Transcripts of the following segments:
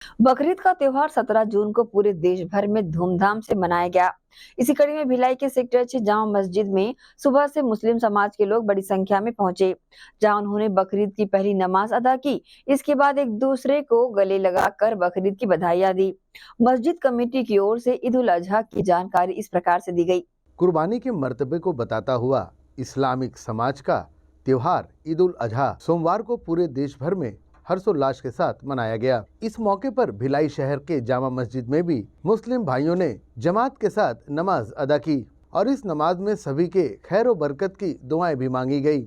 बकरीद का त्योहार 17 जून को पूरे देश भर में धूमधाम से मनाया गया। इसी कड़ी में भिलाई के सेक्टर 6 जामा मस्जिद में सुबह से मुस्लिम समाज के लोग बड़ी संख्या में पहुंचे, जहां उन्होंने बकरीद की पहली नमाज अदा की। इसके बाद एक दूसरे को गले लगाकर बकरीद की बधाइयां दी। मस्जिद कमेटी की ओर से ईद उल अजहा की जानकारी इस प्रकार से दी गई। कुर्बानी के मर्तबे को बताता हुआ इस्लामिक समाज का त्योहार ईद उल अजहा सोमवार को पूरे देश भर में हर्षोल्लास के साथ मनाया गया। इस मौके पर भिलाई शहर के जामा मस्जिद में भी मुस्लिम भाइयों ने जमात के साथ नमाज अदा की और इस नमाज में सभी के खैर व बरकत की दुआएं भी मांगी गई।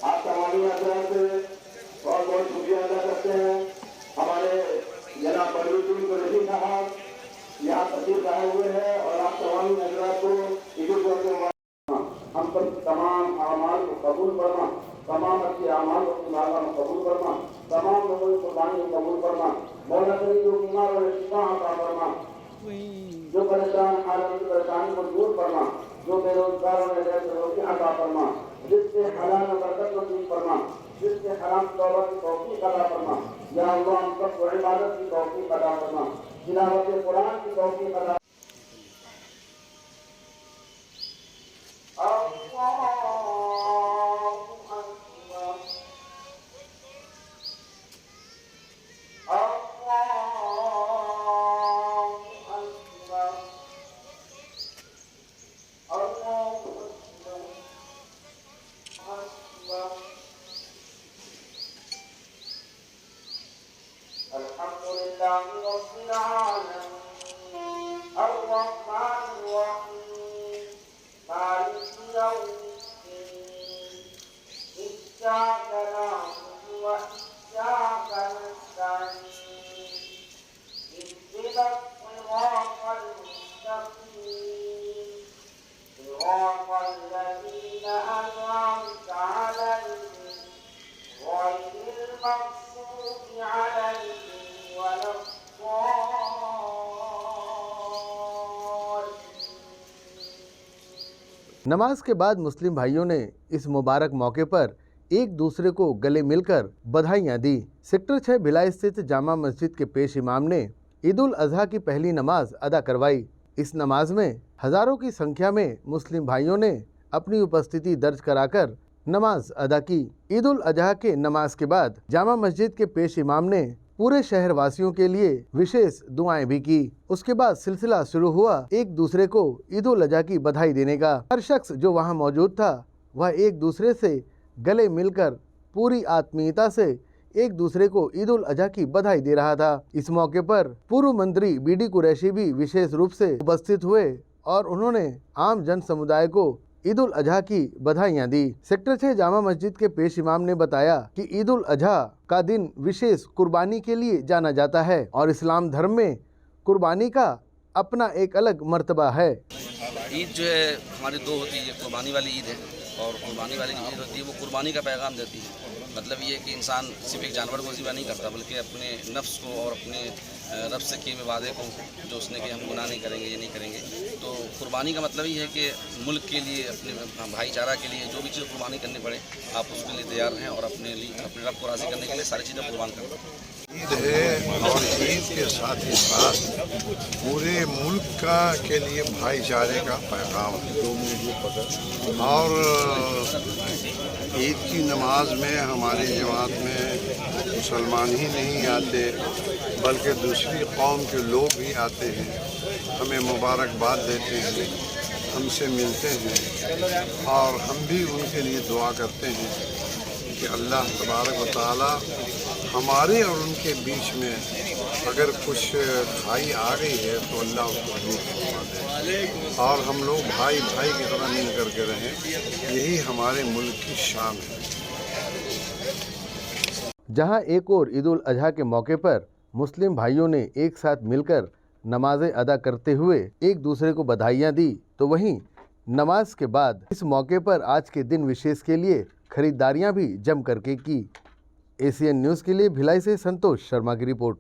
आप तमामी हजरात से बहुत बहुत शुक्रिया अदा करते हैं। हमारे जनाब बदरुद्दीन को नहीं कहा यहाँ तशरीफ लाए हुए हैं और आप तमामी हजरात को हम सब तमाम आमाल को कबूल करना, तमाम अच्छे आमाल को कबूल करना, तमाम लोगों की कुर्बानी को कबूल करना, मौला करीम जो बीमार और शिफा अता करना, जो परेशान हालत की परेशानी को दूर करना, जो बेरोजगार और रोजी अता करना, जिससे हलाल बरकत नसीब करना, जिससे हराम तौबा की तौफीक अता करना, या अल्लाह हम सबको इबादत की तौफीक अता करना, तिलावत कुरान की तौफीक अता अल्हम्दुलिल्लाह रब्बिल आलमीन अर्रहमानिर रहीम मालिकि यौमिद्दीन इय्याका नअबुदु व इय्याका नस्तईन इहदिनास सिरातल मुस्तकीम सिरातल लज़ीना अन'अमता अलैहिम गैरिल मग़्ज़ूबि अलैहिम नमाज के बाद मुस्लिम भाइयों ने इस मुबारक मौके पर एक दूसरे को गले मिलकर बधाइयां दी। सेक्टर 6 भिलाई स्थित जामा मस्जिद के पेश इमाम ने ईद उल अजहा की पहली नमाज अदा करवाई। इस नमाज में हजारों की संख्या में मुस्लिम भाइयों ने अपनी उपस्थिति दर्ज कराकर नमाज अदा की। ईद उल अजहा के नमाज के बाद जामा मस्जिद के पेश इमाम ने पूरे शहर वासियों के लिए विशेष दुआएं भी की। उसके बाद सिलसिला शुरू हुआ एक दूसरे को ईद उल अजहा की बधाई देने का। हर शख्स जो वहां मौजूद था वह एक दूसरे से गले मिलकर पूरी आत्मीयता से एक दूसरे को ईद उल अजहा की बधाई दे रहा था। इस मौके पर पूर्व मंत्री बीडी कुरैशी भी विशेष रूप से उपस्थित हुए और उन्होंने आम जन समुदाय को ईद उल अजहा की बधाइयां दी। सेक्टर 6 जामा मस्जिद के पेश इमाम ने बताया कि ईद उल अजहा का दिन विशेष कुर्बानी के लिए जाना जाता है और इस्लाम धर्म में कुर्बानी का अपना एक अलग मर्तबा है। ईद जो है हमारी दो होती है, कुर्बानी वाली ईद है और कुर्बानी वाली जो ईद होती है वो कुर्बानी का पैगाम देती है। मतलब ये कि इंसान सिर्फ एक जानवर को ज़िबा नहीं करता बल्कि अपने नफ्स को और अपने रब से किए हुए वादे को जो उसने कि हम गुनाह नहीं करेंगे, ये नहीं करेंगे। तो कुर्बानी का मतलब ये है कि मुल्क के लिए, अपने भाईचारा के लिए जो भी चीज़ कुर्बानी करनी पड़े आप उसके लिए तैयार हैं और अपने रब को राज़ी करने के लिए सारी चीज़ें कुर्बान करें। ईद है और ईद के साथ ही साथ पूरे मुल्क के लिए भाईचारे का पैगाम है। और ईद की नमाज में हमारी जमात में मुसलमान ही नहीं आते बल्कि दूसरी कौम के लोग भी आते हैं, हमें मुबारकबाद देते हैं, हमसे मिलते हैं और हम भी उनके लिए दुआ करते हैं कि अल्लाह तबारक व तआला हमारे और उनके बीच में अगर कुछ खाई आ गई है तो अल्लाह उसको दूर करवा दे और हम लोग भाई भाई की तरह मिल करके रहें। यही हमारे मुल्क की शान है। जहां एक और ईद उल अजहा के मौके पर मुस्लिम भाइयों ने एक साथ मिलकर नमाजें अदा करते हुए एक दूसरे को बधाइयां दी, तो वहीं नमाज के बाद इस मौके पर आज के दिन विशेष के लिए खरीदारियां भी जम करके की। एसीएन न्यूज़ के लिए भिलाई से संतोष शर्मा की रिपोर्ट।